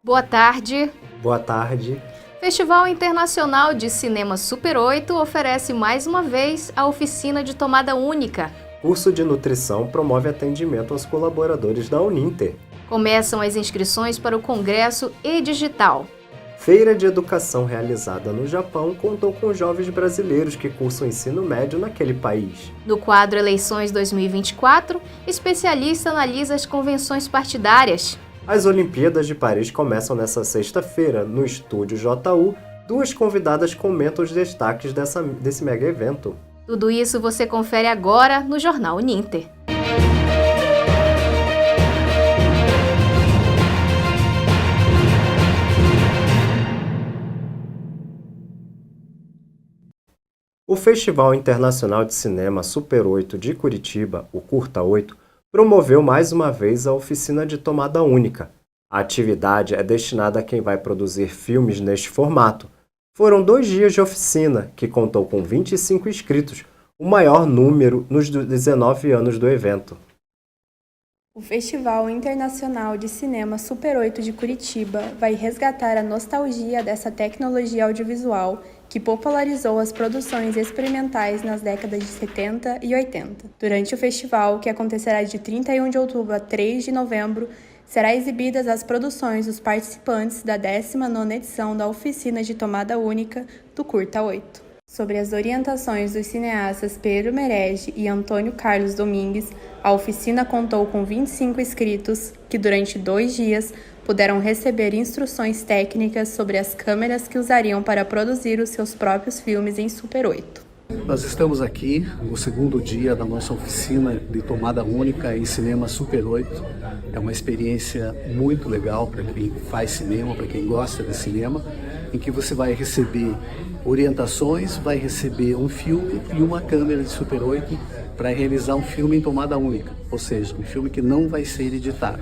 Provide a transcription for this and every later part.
Boa tarde. Boa tarde. Festival Internacional de Cinema Super 8 oferece mais uma vez a oficina de tomada única. Curso de nutrição promove atendimento aos colaboradores da Uninter. Começam as inscrições para o Congresso e-Digital. Feira de Educação realizada no Japão contou com jovens brasileiros que cursam ensino médio naquele país. No quadro Eleições 2024, especialista analisa as convenções partidárias. As Olimpíadas de Paris começam nesta sexta-feira. No Estúdio JU, duas convidadas comentam os destaques desse mega evento. Tudo isso você confere agora no Jornal Uninter. O Festival Internacional de Cinema Super 8 de Curitiba, o Curta 8, promoveu mais uma vez a oficina de tomada única. A atividade é destinada a quem vai produzir filmes neste formato. Foram 2 dias de oficina, que contou com 25 inscritos, o maior número nos 19 anos do evento. O Festival Internacional de Cinema Super 8 de Curitiba vai resgatar a nostalgia dessa tecnologia audiovisual que popularizou as produções experimentais nas décadas de 70 e 80. Durante o festival, que acontecerá de 31 de outubro a 3 de novembro, será exibidas as produções dos participantes da 19ª edição da Oficina de Tomada Única do Curta 8. Sobre as orientações dos cineastas Pedro Merege e Antônio Carlos Domingues, a oficina contou com 25 inscritos que, durante 2 dias, puderam receber instruções técnicas sobre as câmeras que usariam para produzir os seus próprios filmes em Super 8. Nós estamos aqui no segundo dia da nossa oficina de tomada única em cinema Super 8. É uma experiência muito legal para quem faz cinema, para quem gosta de cinema, em que você vai receber orientações, vai receber um filme e uma câmera de Super 8 para realizar um filme em tomada única, ou seja, um filme que não vai ser editado.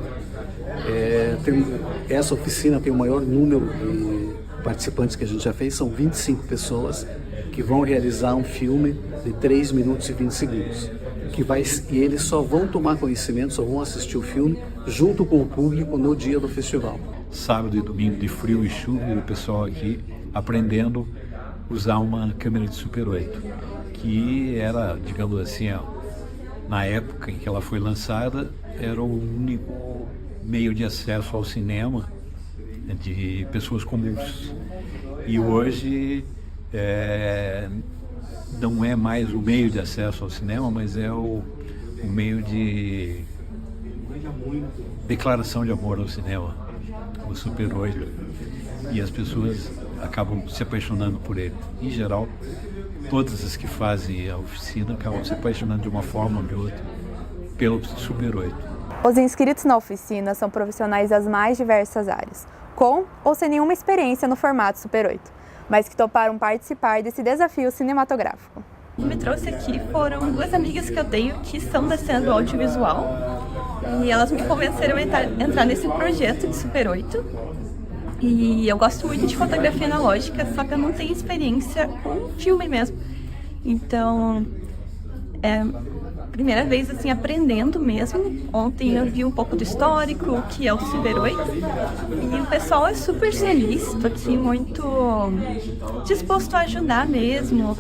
Essa oficina tem o maior número de participantes que a gente já fez, são 25 pessoas que vão realizar um filme de 3 minutos e 20 segundos. E eles só vão tomar conhecimento, só vão assistir o filme junto com o público no dia do festival. Sábado e domingo de frio e chuva, e o pessoal aqui aprendendo a usar uma câmera de Super 8, que era, digamos assim, na época em que ela foi lançada, era o único meio de acesso ao cinema de pessoas comuns. E hoje não é mais o meio de acesso ao cinema, mas é o meio de declaração de amor ao cinema, o Super 8. E as pessoas acabam se apaixonando por ele. Em geral, todas as que fazem a oficina acabam se apaixonando de uma forma ou de outra pelo Super 8. Os inscritos na oficina são profissionais das mais diversas áreas, com ou sem nenhuma experiência no formato Super 8, mas que toparam participar desse desafio cinematográfico. O que me trouxe aqui foram 2 amigas que eu tenho que são da cena do audiovisual e elas me convenceram a entrar nesse projeto de Super 8. E eu gosto muito de fotografia analógica, só que eu não tenho experiência com filme mesmo. Então, primeira vez assim, aprendendo mesmo. Ontem eu vi um pouco do histórico, o que é o Super 8. E o pessoal é super feliz, estou aqui muito disposto a ajudar mesmo.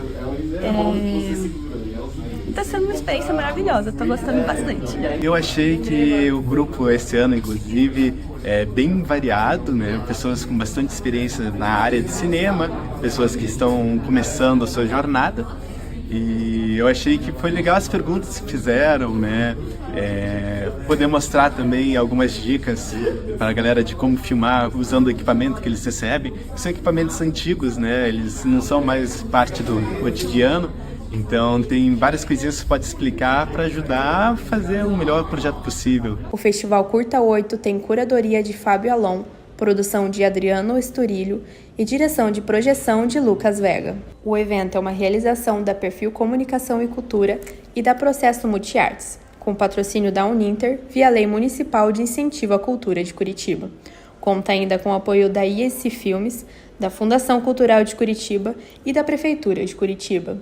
Está sendo uma experiência maravilhosa, estou gostando bastante. Eu achei que o grupo esse ano, inclusive, é bem variado, né? Pessoas com bastante experiência na área de cinema, pessoas que estão começando a sua jornada. E eu achei que foi legal as perguntas que fizeram, né? Poder mostrar também algumas dicas para a galera de como filmar usando o equipamento que eles recebem. São equipamentos antigos, né? Eles não são mais parte do cotidiano. Então tem várias coisinhas que você pode explicar para ajudar a fazer o melhor projeto possível. O Festival Curta 8 tem curadoria de Fábio Alon, produção de Adriano Esturilho e direção de projeção de Lucas Vega. O evento é uma realização da Perfil Comunicação e Cultura e da Processo Multiartes, com patrocínio da Uninter via Lei Municipal de Incentivo à Cultura de Curitiba. Conta ainda com o apoio da ISC Filmes, da Fundação Cultural de Curitiba e da Prefeitura de Curitiba.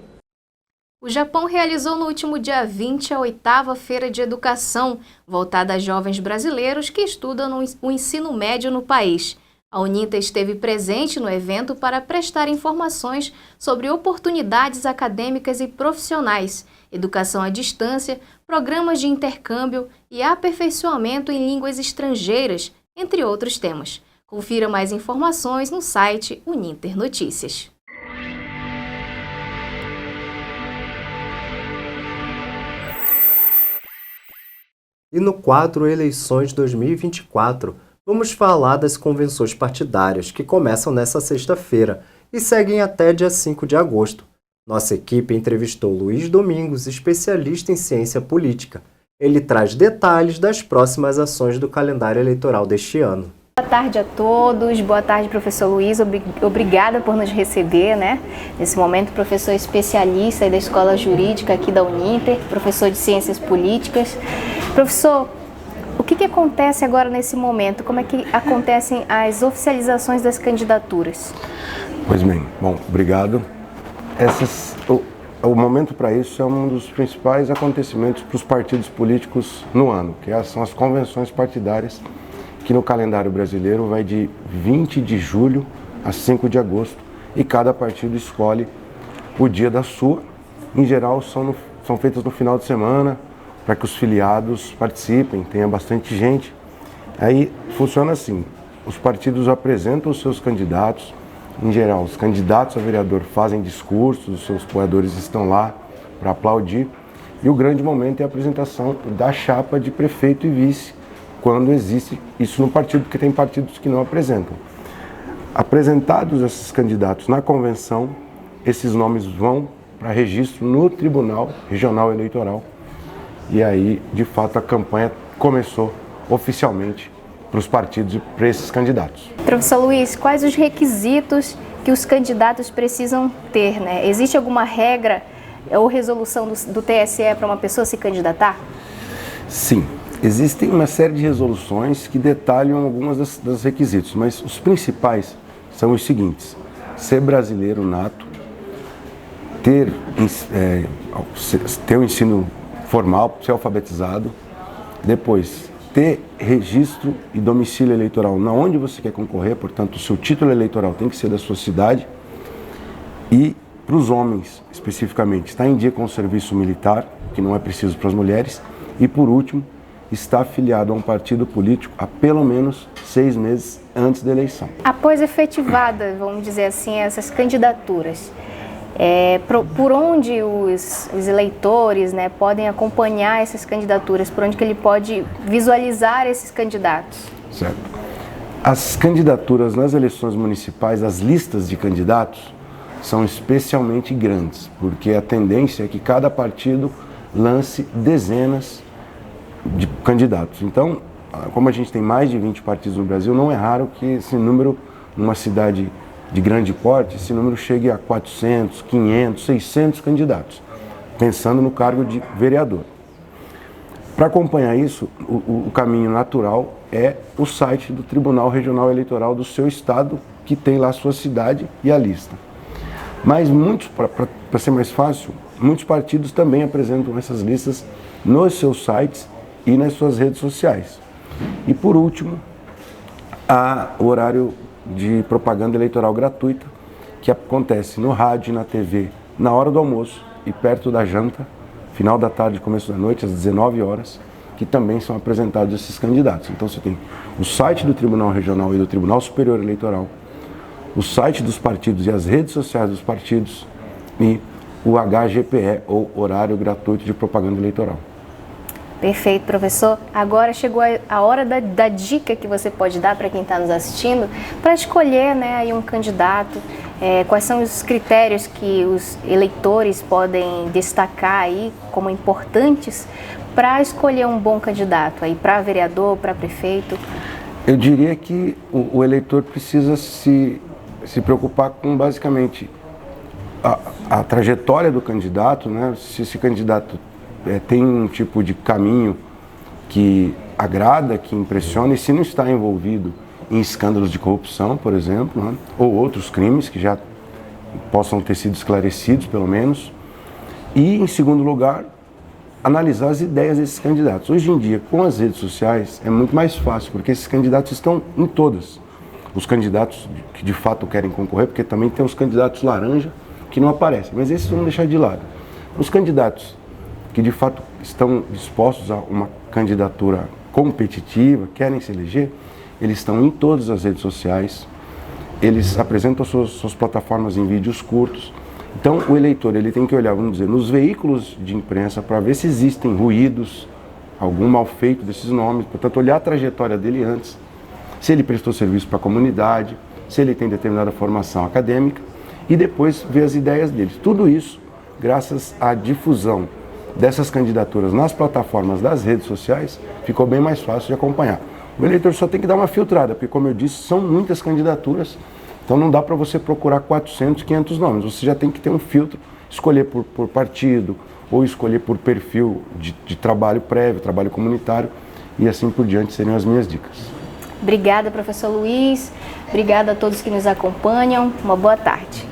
O Japão realizou no último dia 20 a 8ª Feira de Educação, voltada a jovens brasileiros que estudam o ensino médio no país. A Uninter esteve presente no evento para prestar informações sobre oportunidades acadêmicas e profissionais, educação à distância, programas de intercâmbio e aperfeiçoamento em línguas estrangeiras, entre outros temas. Confira mais informações no site Uninter Notícias. E no quadro Eleições 2024, vamos falar das convenções partidárias que começam nesta sexta-feira e seguem até dia 5 de agosto. Nossa equipe entrevistou Luiz Domingos, especialista em ciência política. Ele traz detalhes das próximas ações do calendário eleitoral deste ano. Boa tarde a todos, boa tarde, professor Luiz, obrigada por nos receber, né? Nesse momento, professor especialista da Escola Jurídica aqui da Uninter, professor de Ciências Políticas. Professor, o que acontece agora nesse momento? Como é que acontecem as oficializações das candidaturas? Pois bem, obrigado. O momento para isso é um dos principais acontecimentos para os partidos políticos no ano, que são as convenções partidárias, que no calendário brasileiro vai de 20 de julho a 5 de agosto, e cada partido escolhe o dia da sua. Em geral, são feitas no final de semana, para que os filiados participem, tenha bastante gente. Aí funciona assim, os partidos apresentam os seus candidatos. Em geral, os candidatos a vereador fazem discursos, os seus apoiadores estão lá para aplaudir. E o grande momento é a apresentação da chapa de prefeito e vice, quando existe isso no partido, porque tem partidos que não apresentam. Apresentados esses candidatos na convenção, esses nomes vão para registro no Tribunal Regional Eleitoral. E aí, de fato, a campanha começou oficialmente para os partidos e para esses candidatos. Professor Luiz, quais os requisitos que os candidatos precisam ter, né? Existe alguma regra ou resolução do TSE para uma pessoa se candidatar? Sim, existem uma série de resoluções que detalham algumas dos requisitos, mas os principais são os seguintes: ser brasileiro nato, ter o ensino formal, ser alfabetizado, depois ter registro e domicílio eleitoral na onde você quer concorrer, portanto o seu título eleitoral tem que ser da sua cidade, e para os homens especificamente estar em dia com o serviço militar, que não é preciso para as mulheres, e por último estar afiliado a um partido político há pelo menos 6 meses antes da eleição. Após efetivada, vamos dizer assim, essas candidaturas, por onde os eleitores, né, podem acompanhar essas candidaturas, por onde que ele pode visualizar esses candidatos? Certo. As candidaturas nas eleições municipais, as listas de candidatos, são especialmente grandes, porque a tendência é que cada partido lance dezenas de candidatos. Então, como a gente tem mais de 20 partidos no Brasil, não é raro que esse número, numa cidade de grande porte, esse número chegue a 400, 500, 600 candidatos, pensando no cargo de vereador. Para acompanhar isso, o caminho natural é o site do Tribunal Regional Eleitoral do seu estado, que tem lá a sua cidade e a lista. Mas para ser mais fácil, muitos partidos também apresentam essas listas nos seus sites e nas suas redes sociais. E por último, há o horário de propaganda eleitoral gratuita, que acontece no rádio e na TV na hora do almoço e perto da janta, final da tarde, começo da noite, às 19 horas, que também são apresentados esses candidatos. Então você tem o site do Tribunal Regional e do Tribunal Superior Eleitoral, o site dos partidos e as redes sociais dos partidos e o HGPE, ou Horário Gratuito de Propaganda Eleitoral. Perfeito, professor. Agora chegou a hora da dica que você pode dar para quem está nos assistindo para escolher, né, aí um candidato. Quais são os critérios que os eleitores podem destacar aí como importantes para escolher um bom candidato aí para vereador, para prefeito? Eu diria que o eleitor precisa se preocupar com basicamente a trajetória do candidato, né? Se esse candidato tem um tipo de caminho que agrada, que impressiona, e se não está envolvido em escândalos de corrupção, por exemplo, né? Ou outros crimes que já possam ter sido esclarecidos, pelo menos. E, em segundo lugar, analisar as ideias desses candidatos. Hoje em dia, com as redes sociais, é muito mais fácil, porque esses candidatos estão em todas. os candidatos que de fato querem concorrer, porque também tem os candidatos laranja que não aparecem, mas esses vamos deixar de lado. Os candidatos que de fato estão dispostos a uma candidatura competitiva, querem se eleger, eles estão em todas as redes sociais, eles apresentam suas plataformas em vídeos curtos. Então o eleitor ele tem que olhar, vamos dizer, nos veículos de imprensa para ver se existem ruídos, algum mal feito desses nomes, portanto olhar a trajetória dele antes, se ele prestou serviço para a comunidade, se ele tem determinada formação acadêmica e depois ver as ideias deles. Tudo isso graças à difusão dessas candidaturas nas plataformas das redes sociais, ficou bem mais fácil de acompanhar. O eleitor só tem que dar uma filtrada, porque como eu disse, são muitas candidaturas, então não dá para você procurar 400, 500 nomes, você já tem que ter um filtro, escolher por partido, ou escolher por perfil de trabalho prévio, trabalho comunitário, e assim por diante seriam as minhas dicas. Obrigada, professor Luiz. Obrigada a todos que nos acompanham. Uma boa tarde.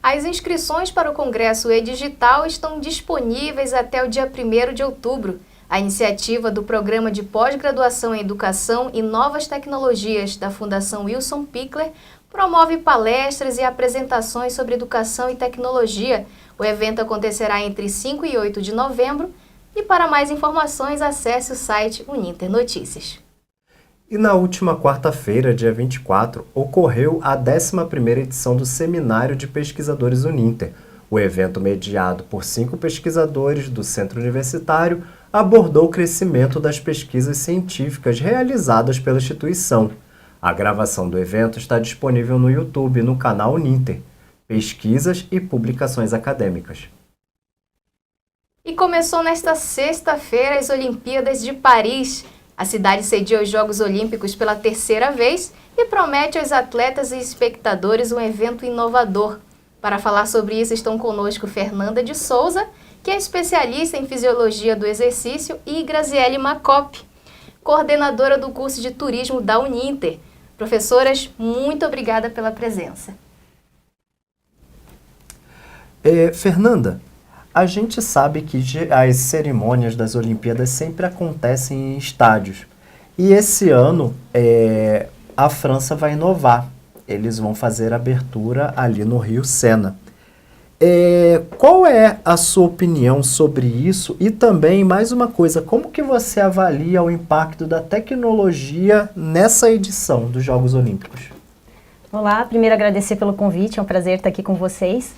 As inscrições para o Congresso e-Digital estão disponíveis até o dia 1º de outubro. A iniciativa do Programa de Pós-Graduação em Educação e Novas Tecnologias da Fundação Wilson Pickler promove palestras e apresentações sobre educação e tecnologia. O evento acontecerá entre 5 e 8 de novembro e para mais informações acesse o site Uninter Notícias. E na última quarta-feira, dia 24, ocorreu a 11ª edição do Seminário de Pesquisadores Uninter. O evento, mediado por 5 pesquisadores do Centro Universitário, abordou o crescimento das pesquisas científicas realizadas pela instituição. A gravação do evento está disponível no YouTube, no canal Uninter, Pesquisas e Publicações Acadêmicas. E começou nesta sexta-feira as Olimpíadas de Paris. A cidade cedia os Jogos Olímpicos pela 3ª vez e promete aos atletas e espectadores um evento inovador. Para falar sobre isso estão conosco Fernanda de Souza, que é especialista em Fisiologia do Exercício, e Graziele Macop, coordenadora do curso de Turismo da Uninter. Professoras, muito obrigada pela presença. Fernanda, a gente sabe que as cerimônias das Olimpíadas sempre acontecem em estádios. E esse ano a França vai inovar. Eles vão fazer a abertura ali no Rio Sena. Qual é a sua opinião sobre isso? E também, mais uma coisa, como que você avalia o impacto da tecnologia nessa edição dos Jogos Olímpicos? Olá, primeiro agradecer pelo convite, é um prazer estar aqui com vocês.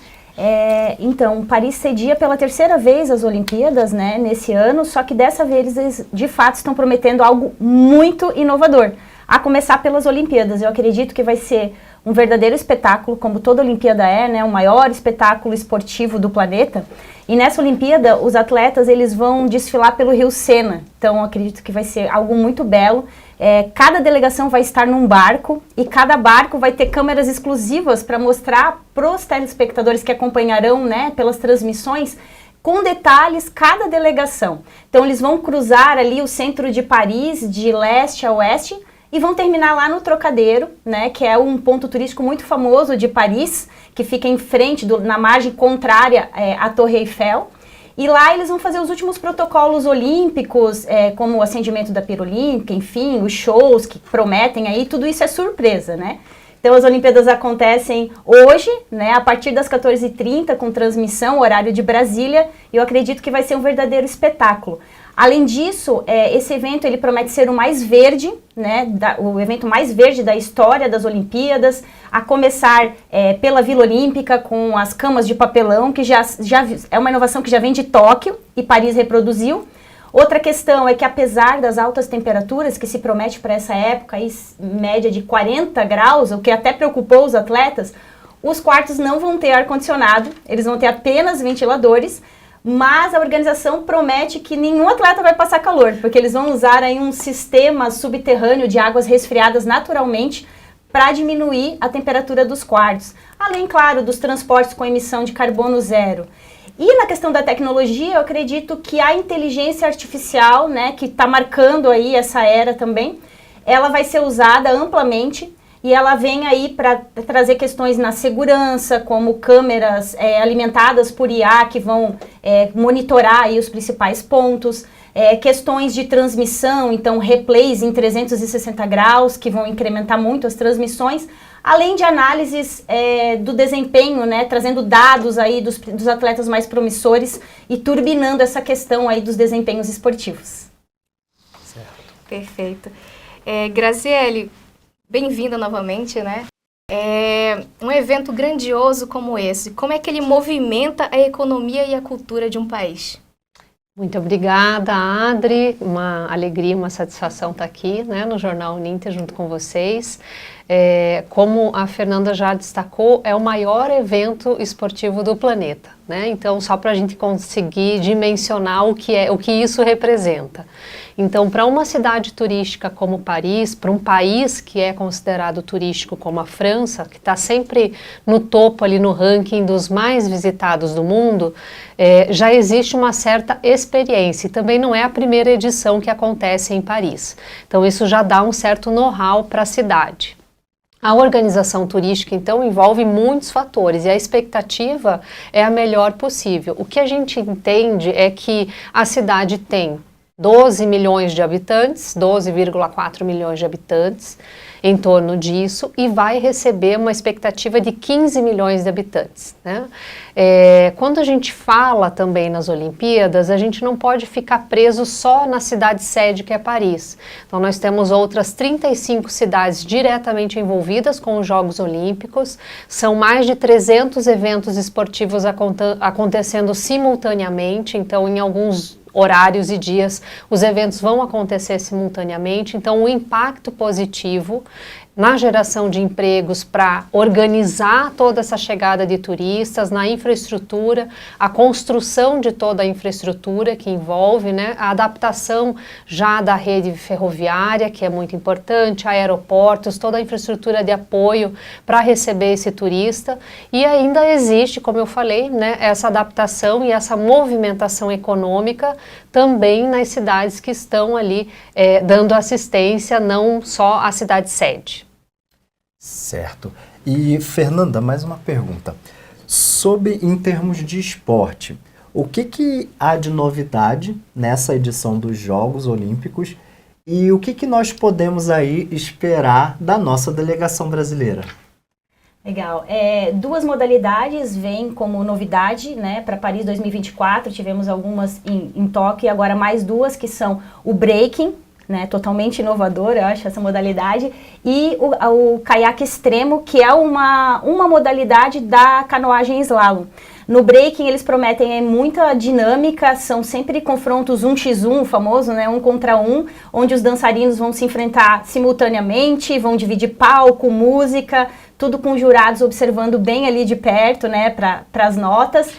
Então, Paris cedia pela 3ª vez as Olimpíadas, né, nesse ano, só que dessa vez eles de fato estão prometendo algo muito inovador, a começar pelas Olimpíadas. Eu acredito que vai ser um verdadeiro espetáculo, como toda Olimpíada é, né, o maior espetáculo esportivo do planeta. E nessa Olimpíada, os atletas eles vão desfilar pelo Rio Sena. Então, eu acredito que vai ser algo muito belo. Cada delegação vai estar num barco e cada barco vai ter câmeras exclusivas para mostrar para os telespectadores que acompanharão, né, pelas transmissões, com detalhes cada delegação. Então, eles vão cruzar ali o centro de Paris, de leste a oeste, e vão terminar lá no Trocadeiro, né, que é um ponto turístico muito famoso de Paris, que fica em frente, na margem contrária à Torre Eiffel. E lá eles vão fazer os últimos protocolos olímpicos, como o acendimento da pira olímpica, enfim, os shows que prometem aí, tudo isso é surpresa, né? Então as Olimpíadas acontecem hoje, né, a partir das 14h30, com transmissão, horário de Brasília, e eu acredito que vai ser um verdadeiro espetáculo. Além disso, esse evento ele promete ser o mais verde, né, o evento mais verde da história das Olimpíadas, a começar pela Vila Olímpica, com as camas de papelão, que já é uma inovação que já vem de Tóquio e Paris reproduziu. Outra questão é que, apesar das altas temperaturas que se promete para essa época, aí, média de 40 graus, o que até preocupou os atletas, os quartos não vão ter ar-condicionado, eles vão ter apenas ventiladores, mas a organização promete que nenhum atleta vai passar calor, porque eles vão usar aí um sistema subterrâneo de águas resfriadas naturalmente para diminuir a temperatura dos quartos. Além, claro, dos transportes com emissão de carbono zero. E na questão da tecnologia, eu acredito que a inteligência artificial, né, que está marcando aí essa era também, ela vai ser usada amplamente. e ela vem aí para trazer questões na segurança, como câmeras alimentadas por IA que vão monitorar aí os principais pontos, questões de transmissão, então replays em 360 graus, que vão incrementar muito as transmissões, além de análises do desempenho, né, trazendo dados aí dos atletas mais promissores e turbinando essa questão aí dos desempenhos esportivos. Certo. Perfeito. Graziele, bem-vinda novamente, né? Um evento grandioso como esse, como é que ele movimenta a economia e a cultura de um país? Muito obrigada, Adri. Uma alegria, uma satisfação estar aqui, né, no Jornal Uninter junto com vocês. Como a Fernanda já destacou, é o maior evento esportivo do planeta, né? Então, só para a gente conseguir dimensionar o que isso representa. Então, para uma cidade turística como Paris, para um país que é considerado turístico como a França, que está sempre no topo ali no ranking dos mais visitados do mundo, já existe uma certa experiência. E também não é a primeira edição que acontece em Paris. Então, isso já dá um certo know-how para a cidade. A organização turística, então, envolve muitos fatores e a expectativa é a melhor possível. O que a gente entende é que a cidade tem 12 milhões de habitantes, 12,4 milhões de habitantes, em torno disso, e vai receber uma expectativa de 15 milhões de habitantes, né? Quando a gente fala também nas Olimpíadas, a gente não pode ficar preso só na cidade sede, que é Paris. Então nós temos outras 35 cidades diretamente envolvidas com os Jogos Olímpicos, são mais de 300 eventos esportivos acontecendo simultaneamente, então em alguns horários e dias, os eventos vão acontecer simultaneamente, então o impacto positivo na geração de empregos para organizar toda essa chegada de turistas, na infraestrutura, a construção de toda a infraestrutura que envolve, né, a adaptação já da rede ferroviária, que é muito importante, aeroportos, toda a infraestrutura de apoio para receber esse turista, e ainda existe, como eu falei, né, essa adaptação e essa movimentação econômica também nas cidades que estão ali dando assistência, não só à cidade sede. Certo. E, Fernanda, mais uma pergunta. Em termos de esporte, o que há de novidade nessa edição dos Jogos Olímpicos e o que nós podemos aí esperar da nossa delegação brasileira? Legal. Duas modalidades vêm como novidade, né, para Paris 2024. Tivemos algumas em Tóquio e agora mais duas, que são o breaking, né, totalmente inovador, eu acho, essa modalidade, e o caiaque extremo, que é uma modalidade da canoagem slalom. No breaking eles prometem muita dinâmica, são sempre confrontos 1x1, famoso, né, 1 contra 1, onde os dançarinos vão se enfrentar simultaneamente, vão dividir palco, música, tudo com jurados observando bem ali de perto, né, para as notas.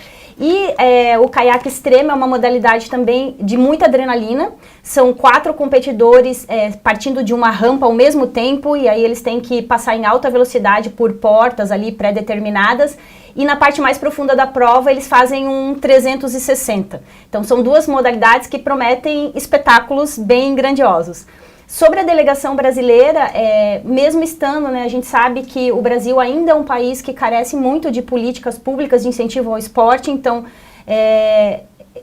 E o caiaque extremo é uma modalidade também de muita adrenalina. São 4 competidores partindo de uma rampa ao mesmo tempo, e aí eles têm que passar em alta velocidade por portas ali pré-determinadas. E na parte mais profunda da prova eles fazem um 360. Então são duas modalidades que prometem espetáculos bem grandiosos. Sobre a delegação brasileira, mesmo estando, né, a gente sabe que o Brasil ainda é um país que carece muito de políticas públicas de incentivo ao esporte, então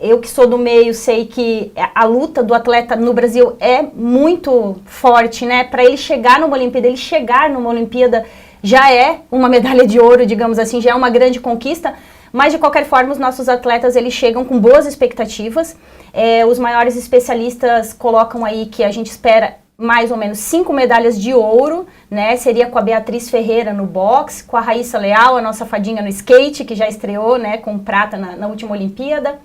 eu que sou do meio sei que a luta do atleta no Brasil é muito forte, né? Para ele chegar numa Olimpíada já é uma medalha de ouro, digamos assim, já é uma grande conquista, mas de qualquer forma os nossos atletas eles chegam com boas expectativas. Os maiores especialistas colocam aí que a gente espera mais ou menos 5 medalhas de ouro, né? Seria com a Beatriz Ferreira no boxe, com a Raíssa Leal, a nossa fadinha no skate, que já estreou, né, com prata na última Olimpíada.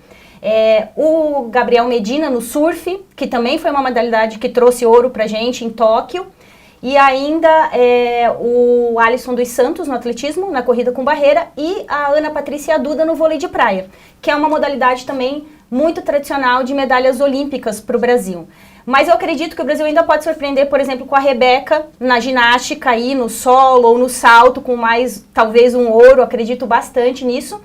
O Gabriel Medina no surf, que também foi uma modalidade que trouxe ouro pra gente em Tóquio. E ainda o Alisson dos Santos no atletismo, na corrida com barreira, e a Ana Patrícia Duda no vôlei de praia, que é uma modalidade também muito tradicional de medalhas olímpicas para o Brasil. Mas eu acredito que o Brasil ainda pode surpreender, por exemplo, com a Rebeca na ginástica aí, no solo ou no salto, com mais, talvez, um ouro, acredito bastante nisso.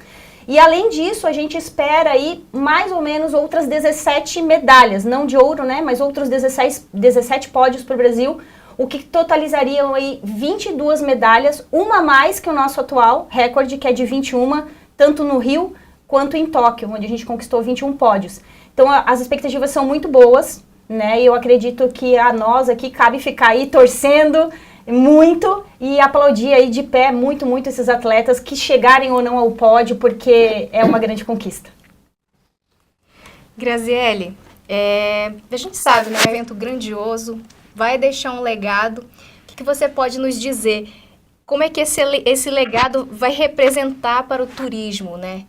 E além disso, a gente espera aí mais ou menos outras 17 medalhas, não de ouro, né, mas outros 17 pódios para o Brasil, o que totalizariam aí 22 medalhas, uma a mais que o nosso atual recorde, que é de 21, tanto no Rio quanto em Tóquio, onde a gente conquistou 21 pódios. Então as expectativas são muito boas, né? E eu acredito que a nós aqui cabe ficar aí torcendo muito e aplaudir aí de pé muito esses atletas que chegarem ou não ao pódio, porque é uma grande conquista. Graziele, a gente sabe, né, é um evento grandioso, vai deixar um legado. O que você pode nos dizer? Como é que esse legado vai representar para o turismo, né?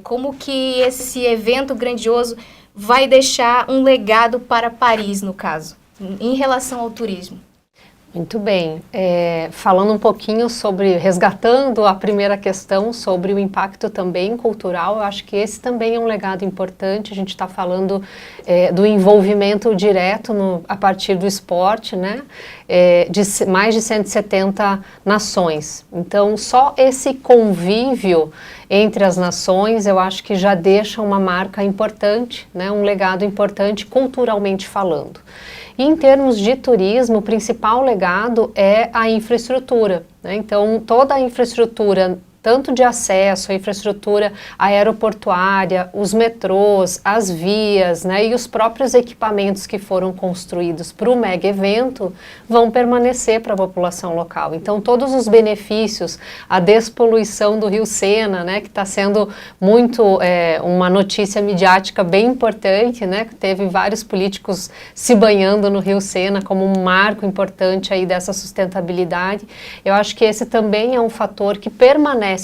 Como que esse evento grandioso vai deixar um legado para Paris, no caso, em relação ao turismo? Muito bem. Falando um pouquinho sobre, resgatando a primeira questão sobre o impacto também cultural, eu acho que esse também é um legado importante. A gente está falando do envolvimento direto a partir do esporte, né? De mais de 170 nações. Então, só esse convívio entre as nações, eu acho que já deixa uma marca importante, né? Um legado importante culturalmente falando. E em termos de turismo, o principal legado é a infraestrutura, né? Então, toda a infraestrutura, tanto de acesso, a infraestrutura aeroportuária, os metrôs, as vias, né, e os próprios equipamentos que foram construídos para o mega evento vão permanecer para a população local. Então, todos os benefícios, a despoluição do Rio Sena, né, que está sendo muito uma notícia midiática bem importante, né, que teve vários políticos se banhando no Rio Sena como um marco importante aí dessa sustentabilidade. Eu acho que esse também é um fator que perdura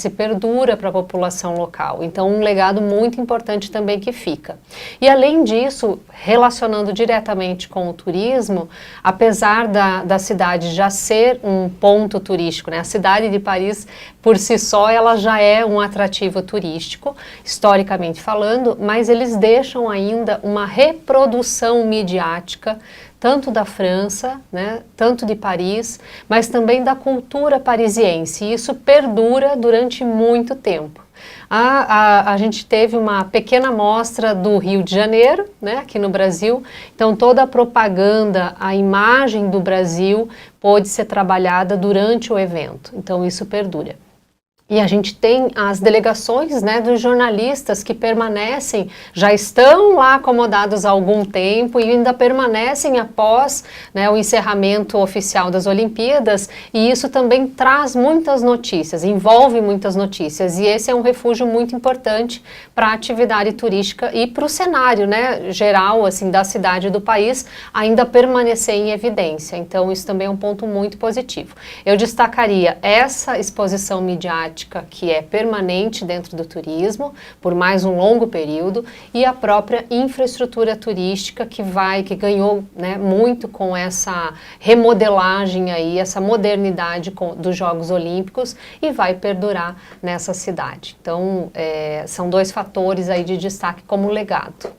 para a população local. Então, um legado muito importante também que fica. E além disso, relacionando diretamente com o turismo, apesar da cidade já ser um ponto turístico, né? A cidade de Paris, por si só, ela já é um atrativo turístico, historicamente falando, mas eles deixam ainda uma reprodução midiática tanto da França, né, tanto de Paris, mas também da cultura parisiense. E isso perdura durante muito tempo. A gente teve uma pequena amostra do Rio de Janeiro, né, aqui no Brasil. Então, toda a propaganda, a imagem do Brasil pôde ser trabalhada durante o evento. Então, isso perdura. E a gente tem as delegações, né, dos jornalistas que permanecem, já estão lá acomodados há algum tempo e ainda permanecem após, né, o encerramento oficial das Olimpíadas, e isso também traz muitas notícias, envolve muitas notícias, e esse é um refúgio muito importante para a atividade turística e para o cenário, né, geral assim, da cidade e do país ainda permanecer em evidência. Então isso também é um ponto muito positivo. Eu destacaria essa exposição midiática que é permanente dentro do turismo, por mais um longo período, e a própria infraestrutura turística que ganhou, né, muito com essa remodelagem aí, essa modernidade dos Jogos Olímpicos, e vai perdurar nessa cidade. Então, são dois fatores aí de destaque como legado.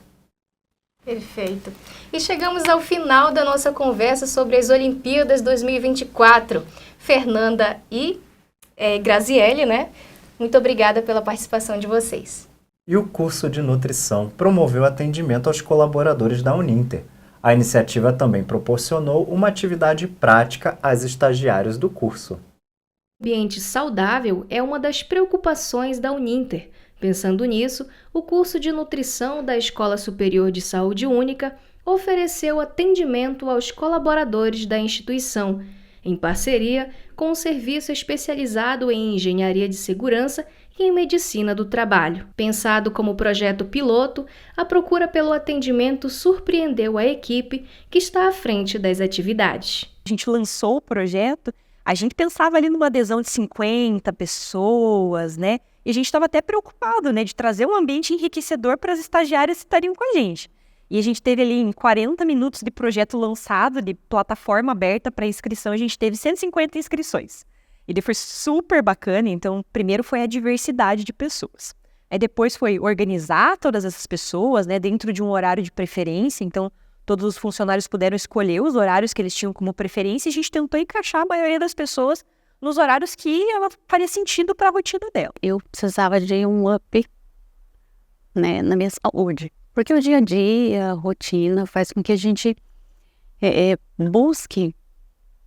Perfeito. E chegamos ao final da nossa conversa sobre as Olimpíadas 2024. Fernanda e Graziele, né? Muito obrigada pela participação de vocês. E o curso de nutrição promoveu atendimento aos colaboradores da Uninter. A iniciativa também proporcionou uma atividade prática às estagiários do curso. O ambiente saudável é uma das preocupações da Uninter. Pensando nisso, o curso de nutrição da Escola Superior de Saúde Única ofereceu atendimento aos colaboradores da instituição, em parceria com um serviço especializado em engenharia de segurança e em medicina do trabalho. Pensado como projeto piloto, a procura pelo atendimento surpreendeu a equipe que está à frente das atividades. A gente lançou o projeto, a gente pensava ali numa adesão de 50 pessoas, né? E a gente estava até preocupado, né, de trazer um ambiente enriquecedor para as estagiárias que estariam com a gente. E a gente teve ali em 40 minutos de projeto lançado, de plataforma aberta para inscrição, a gente teve 150 inscrições. E foi super bacana, então primeiro foi a diversidade de pessoas. Aí depois foi organizar todas essas pessoas, né, dentro de um horário de preferência, então todos os funcionários puderam escolher os horários que eles tinham como preferência e a gente tentou encaixar a maioria das pessoas nos horários que ela faria sentido para a rotina dela. Eu precisava de um up, né, na minha saúde. Porque o dia a dia, a rotina, faz com que a gente busque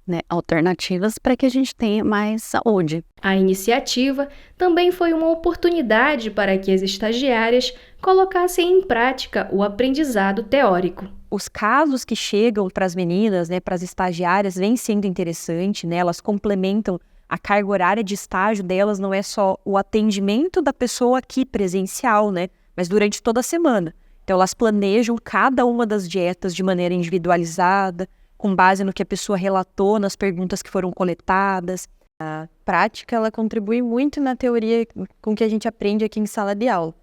né, alternativas para que a gente tenha mais saúde. A iniciativa também foi uma oportunidade para que as estagiárias colocassem em prática o aprendizado teórico. Os casos que chegam para as meninas, né, para as estagiárias, vem sendo interessante, né? Elas complementam a carga horária de estágio delas, não é só o atendimento da pessoa aqui presencial, né, mas durante toda a semana. Então elas planejam cada uma das dietas de maneira individualizada, com base no que a pessoa relatou, nas perguntas que foram coletadas. A prática, ela contribui muito na teoria com que a gente aprende aqui em sala de aula.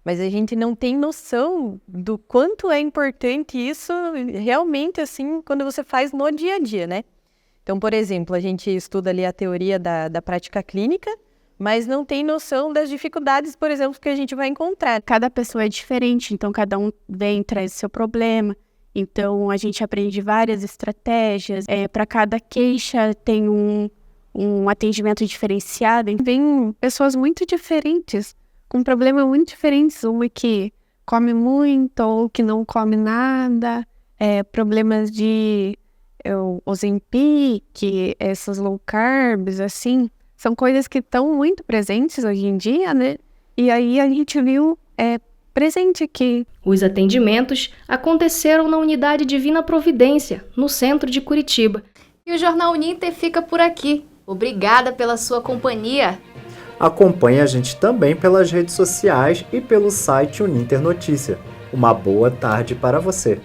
Mas a gente não tem noção do quanto é importante isso realmente, assim, quando você faz no dia a dia, né? Então, por exemplo, a gente estuda ali a teoria da prática clínica, mas não tem noção das dificuldades, por exemplo, que a gente vai encontrar. Cada pessoa é diferente, então cada um vem, traz seu problema. Então, a gente aprende várias estratégias. Para cada queixa tem um atendimento diferenciado. Vem pessoas muito diferentes, com problemas muito diferentes. Uma que come muito ou que não come nada. Problemas de Ozempic, essas low carbs, assim. São coisas que estão muito presentes hoje em dia, né? E aí a gente viu presente aqui. Os atendimentos aconteceram na Unidade Divina Providência, no centro de Curitiba. E o Jornal Uninter fica por aqui. Obrigada pela sua companhia. Acompanhe a gente também pelas redes sociais e pelo site Uninter Notícia. Uma boa tarde para você.